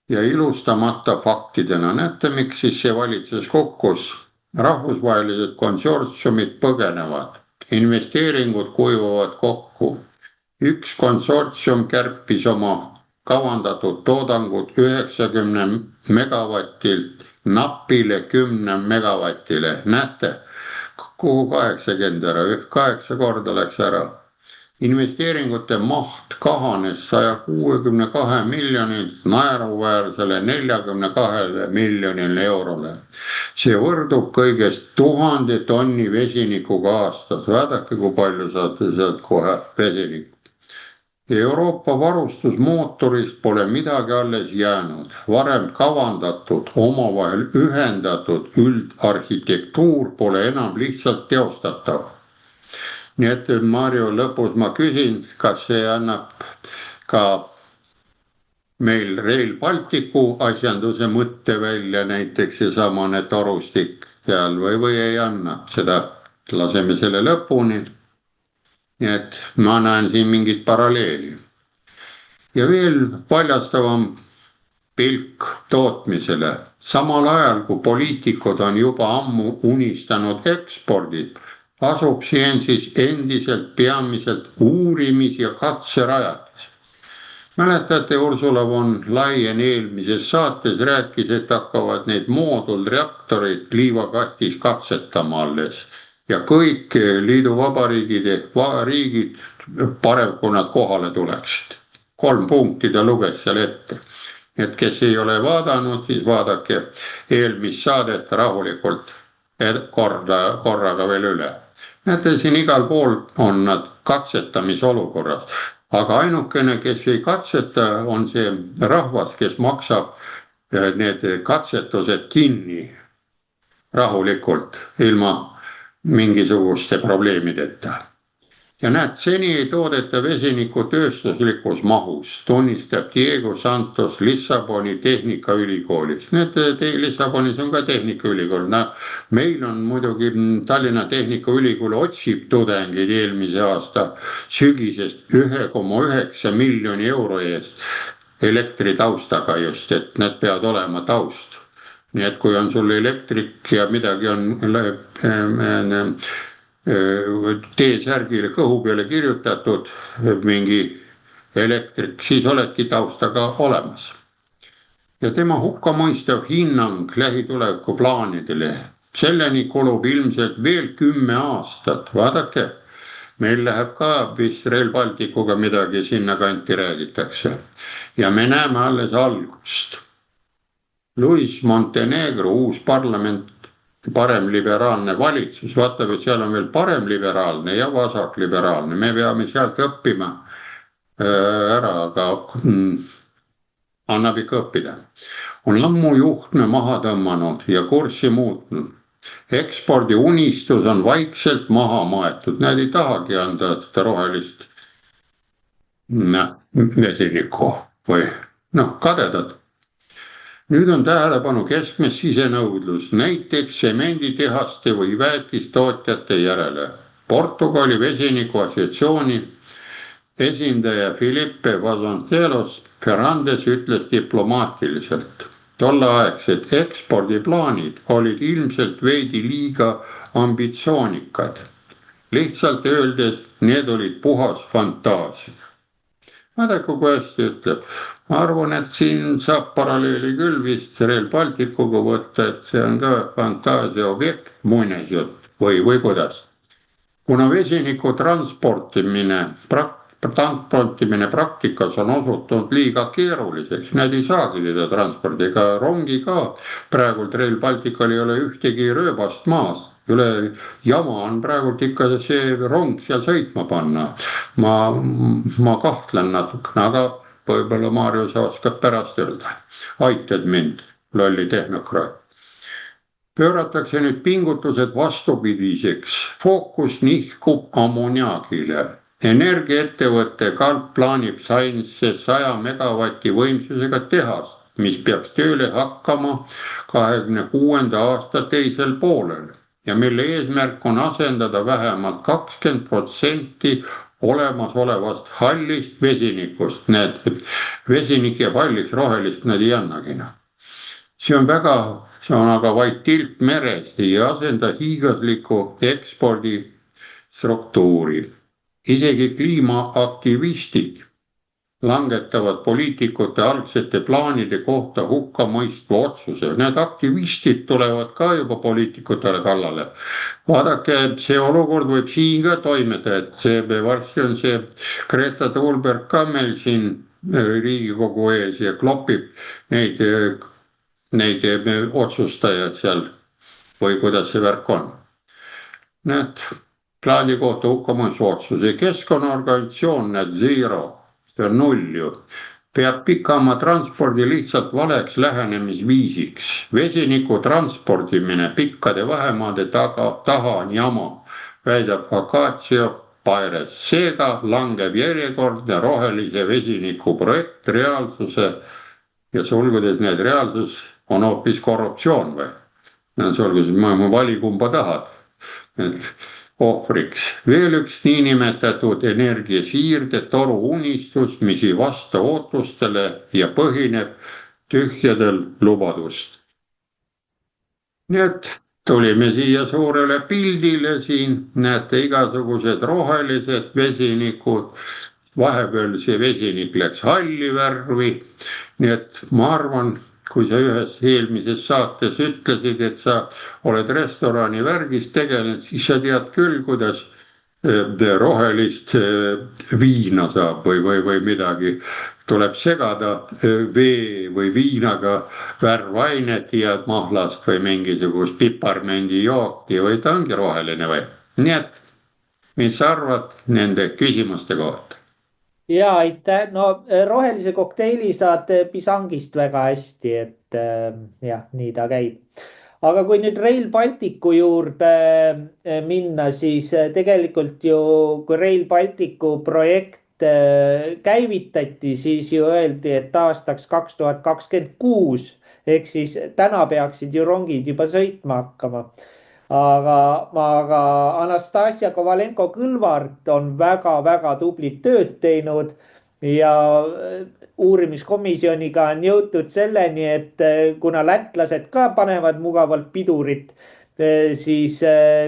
ja ilustamata faktidena. Näete, miks siis see valitsus kukkus? Rahvusvahelised konsortsiumid põgenevad, investeeringud kuivavad kokku. Üks konsortsium kärpis oma kavandatud toodangut 90 megavatilt napile 10 megavatile. Näete, kuhu 80 ära, 8 korda läks ära. Investeeringute maht kahanes 162 miljonilt naeruväärsele 42 miljonile eurole. See võrdub kõigest 1000 tonni vesinikuga aastas. Vaadake, kui palju saate sealt kohe vesinikku. Euroopa varustusmootorist pole midagi alles jäänud. Varem kavandatud, omavahel ühendatud üldarhitektuur pole enam lihtsalt teostatav. Nii et Mario, lõpus ma küsin, kas see annab ka meil Rail Balticu asjanduse mõtte välja, näiteks seesamane torustik seal või ei anna. Seda laseme selle lõpuni. Nii et ma näen siin mingit paralleeli. Ja veel paljastavam pilk tootmisele. Samal ajal, kui poliitikud on juba ammu unistanud ekspordid, asub siin siis endiselt peamiselt uurimis- ja katserajatis. Mäletate, Ursula von Leyen eelmises saates rääkis, et hakkavad neid moodulreaktoreid liivakastis katsetama alles. Ja kõik liiduvabariigid ehk riigid parem, kui nad kohale tuleksid. 3 punkti ta luges seal ette. Et kes ei ole vaadanud, siis vaadake eelmist saadet rahulikult korraga veel üle. Näete, siin igal pool on nad katsetamisolukorras, aga ainukene, kes ei katseta, on see rahvas, kes maksab need katsetused kinni rahulikult, ilma mingisuguste probleemideta. Ja näed, seni ei toodeta vesinikku tööstuslikus mahus, tunnistab Diego Santos Lissaboni Tehnikaülikoolis. Lissabonis on ka Tehnikaülikool. Meil on muidugi Tallinna Tehnikaülikool otsib tudengeid eelmise aasta sügisest 1,9 miljoni euro eest elektritaustaga just, et need peavad olema taust. Nii et kui on sul elektrik ja midagi on T-särgile kõhu peale kirjutatud mingi elektrik, siis oledki taustaga olemas. Ja tema hukkamõistav hinnang lähituleviku plaanidele, selleni kulub ilmselt veel 10 aastat, vaadake, meil läheb ka vist Rail Balticuga midagi sinna kanti räägitakse ja me näeme alles algust. Luis Montenegro, uus parlament, paremliberaalne valitsus, vaatab, et seal on veel paremliberaalne ja vasakliberaalne, me peame sealt õppima ära, aga annab ikka õppida. On ammu juhtme maha tõmmanud ja kurssi muutnud. Ekspordi unistus on vaikselt maha maetud, nad ei tahagi anda seda rohelist vesinikku või kadedad. Nüüd on tähelepanu keskmes sisenõudlus, näiteks semenditehaste või väetistootjate järele. Portugali vesiniku assotsiatsiooni esindaja Felipe Vasconcelos Ferrandes ütles diplomaatiliselt. Tolleaegsed ekspordiplaanid olid ilmselt veidi liiga ambitsioonikad. Lihtsalt öeldes, need olid puhas fantaasia. Vaadake, kui hästi ütleb. Ma arvan, et siin saab paralleeli küll vist Rail Balticuga võtta, et see on ka fantaasia objekt, muinasjutt või kuidas. Kuna vesiniku transportimine praktikas on osutunud liiga keeruliseks, nad ei saagi teda transpordi, ega rongi ka. Praegult Rail Baltical ei ole ühtegi rööbast maas. Üle jama on praegult ikka see rong seal sõitma panna. Ma kahtlen natukene, aga võib-olla Marius oskab pärast öelda. Aitad mind, lolli tehnokraat. Pööratakse nüüd pingutused vastupidiseks. Fookus nihkub ammoniaagile. Energiaettevõtte Galp plaanib Sainsse 100 megavati võimsusega tehast, mis peaks tööle hakkama 2026. aasta teisel poolel ja mille eesmärk on asendada vähemalt 20% olemasolevast hallist vesinikust. Need vesinik jääb halliks, rohelist nad ei annagi. See on aga vaid tilk meres ja asenda hiiglaslikku ekspordi struktuuri. Isegi kliimaaktivistid langetavad poliitikute algsete plaanide kohta hukkamõistva otsuse. Need aktivistid tulevad ka juba poliitikutele kallale. Vaadake, see olukord võib siin ka toimeda, et varsti on see Greta Thunberg ka meil siin Riigikogu ees ja klopib neid otsustajad seal või kuidas see värk on. Need plaani kohta hukkamõistva otsuse. Keskkonnaorganisatsioon Net Zero, see on 0 ju, peab pikama transpordi lihtsalt valeks lähenemisviisiks. Vesiniku transportimine pikkade vahemaade taha on jama, väidab Akatsio Paires. Seega langeb järjekordne rohelise vesiniku projekt reaalsuse ja sulgudes need reaalsus on hoopis korruptsioon või? Sulgudes, ma vali kumba tahad. Ohvriks veel üks niinimetatud energiasiirde toru unistus, mis ei vasta ootustele ja põhineb tühjadel lubadust. Nii et tulime siia suurele pildile, siin näete igasugused rohelised vesinikud, vahepeal see vesinik läks halli värvi, nii et ma arvan, kui sa ühes eelmises saates ütlesid, et sa oled restorani värgis tegelenud, siis sa tead küll, kuidas rohelist viina saab või midagi, tuleb segada vee või viinaga värvainet ja mahlast või mingisugust piparmendijooki või ta ongi roheline või. nii et mis sa arvad nende küsimuste kohta? ja aitäh, no rohelise kokteili saad pisangist väga hästi, et jah, nii ta käib. aga kui nüüd Rail Balticu juurde minna, siis tegelikult ju, kui Rail Balticu projekt käivitati, siis ju öeldi, et aastaks 2026 ehk siis täna peaksid ju rongid juba sõitma hakkama. aga Anastasia Kovalenko-Kõlvart on väga-väga tublit tööd teinud ja uurimiskomisjoniga on jõutud selleni, et kuna lätlased ka panevad mugavalt pidurit, siis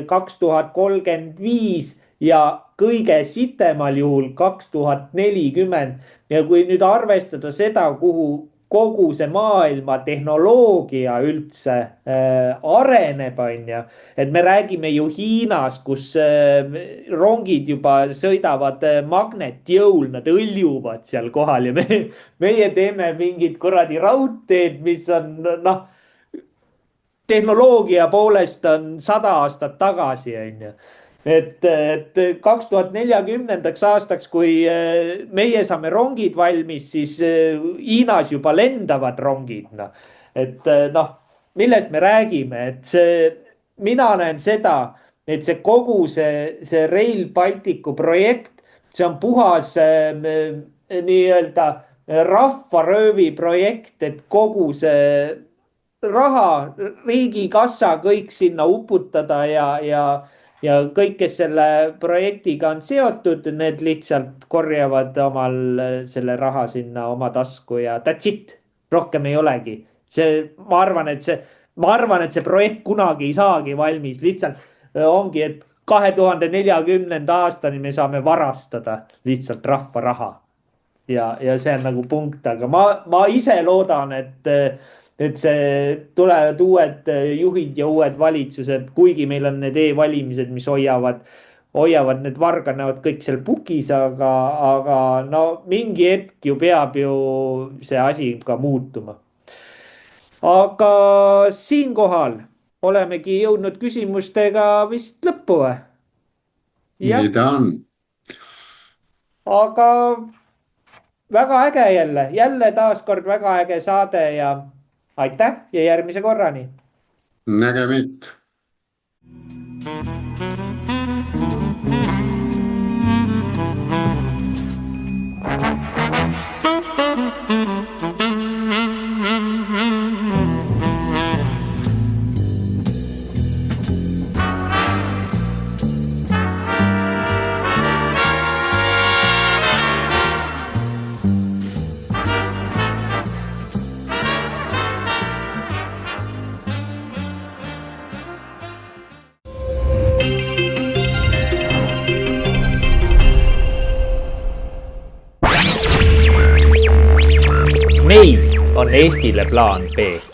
2035 ja kõige sitemal juhul 2040 ja kui nüüd arvestada seda, kuhu kogu see maailma tehnoloogia üldse areneb, on ju, et me räägime ju Hiinas, kus rongid juba sõidavad magnetjõul, nad õljuvad seal kohal ja meie teeme mingit kuradi raudteed, mis on noh, tehnoloogia poolest on 100 aastat tagasi, on ju. et 2040 aastaks, kui meie saame rongid valmis, siis Hiinas juba lendavad rongid. et noh, millest me räägime, et mina näen seda, et see kogu see Rail Balticu projekt, see on puhas nii-öelda rahvaröövi projekt, et kogu see raha, riigikassa kõik sinna uputada ja kõik, kes selle projektiga on seotud, need lihtsalt korjavad omal selle raha sinna oma tasku ja that's it, rohkem ei olegi. ma arvan, et see projekt kunagi ei saagi valmis, lihtsalt ongi, et 2040. aastani me saame varastada lihtsalt rahva raha. ja see on nagu punkt, aga ma ise loodan, et see tulevad uued juhid ja uued valitsused, kuigi meil on need e-valimised, mis hoiavad need varganäod kõik seal pukis, aga no mingi hetk ju peab ju see asi ka muutuma. aga siinkohal olemegi jõudnud küsimustega vist lõppu või? nii ta on. aga väga äge jälle taaskord väga äge saade ja aitäh ja järgmise korrani. nägemist. meil on Eestile plaan B.